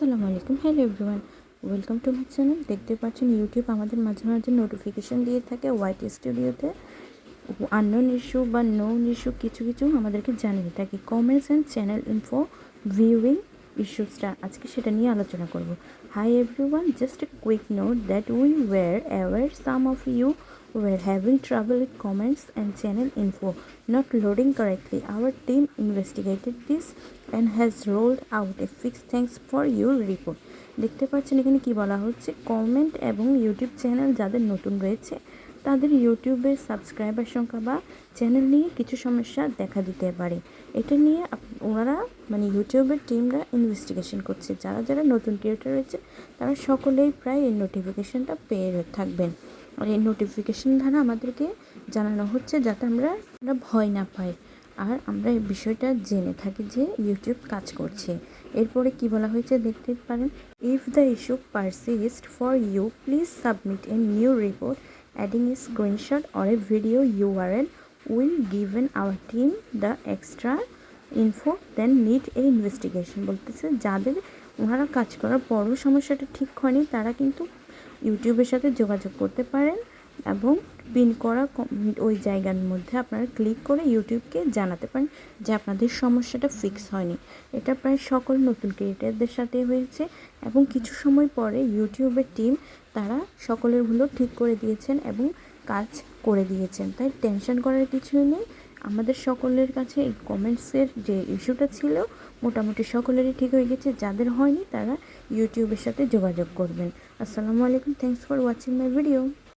আসসালামু আলাইকুম, hello everyone, welcome to my channel. দেখতে পাচ্ছেন ইউটিউব আমাদের মাঝে মাঝে নোটিফিকেশান দিয়ে থাকে ওয়াইটি স্টুডিওতে আননোন ইস্যু বা নোন ইস্যু কিছু কিছু আমাদেরকে জানিয়ে থাকে। Comments and channel info viewing ইস্যুসটা আজকে সেটা নিয়ে আলোচনা করব। Hi everyone, just a quick note that we were aware some of you were having trouble with comments and channel info not loading correctly. Our team investigated this and has rolled out a fix. Thanks for your report. দেখতে পাচ্ছেন এখানে কি বলা হচ্ছে, comment এবং YouTube channel যাদের নতুন রয়েছে তাদের ইউটিউবের সাবস্ক্রাইবার সংখ্যা বা চ্যানেল নিয়ে কিছু সমস্যা দেখা দিতে পারে। এটা নিয়ে ওনারা ইউটিউবের টিমরা ইনভেস্টিগেশন করছে। যারা যারা নতুন ক্রিয়েটর রয়েছে তারা সকলেই প্রায় এই নোটিফিকেশানটা পেয়ে থাকবেন। আর এই নোটিফিকেশান দ্বারা আমাদেরকে জানানো হচ্ছে যাতে আমরা ভয় না পাই আর আমরা এই বিষয়টা জেনে থাকি যে ইউটিউব কাজ করছে। এরপরে কি বলা হয়েছে দেখতে পারেন, if the issue persist for you please submit a new report adding a screenshot or a video URL will given our team the extra info then need a investigation. বলতেছে যাদের ওনারা কাজ করার পরও সমস্যাটা ঠিক হয়নি তারা কিন্তু ইউটিউবের সাথে যোগাযোগ করতে পারেন এবং পিন করা ওই জায়গার মধ্যে আপনারা ক্লিক করে ইউটিউবকে জানাতে পারেন যে আপনাদের সমস্যাটা ফিক্স হয়নি। এটা প্রায় সকল নতুন ক্রিয়েটারদের সাথে হয়েছে এবং কিছু সময় পরে ইউটিউবের টিম তারা সকলের ভুলও ঠিক করে দিয়েছেন এবং কাজ করে দিয়েছেন। তাই টেনশন করার কিছুই নেই। আমাদের সকলের কাছে এই কমেন্টসের যে ইস্যুটা ছিল মোটামুটি সকলেরই ঠিক হয়ে গেছে। যাদের হয়নি তারা ইউটিউবের সাথে যোগাযোগ করবেন। আসসালামু আলাইকুম, thanks for watching my video.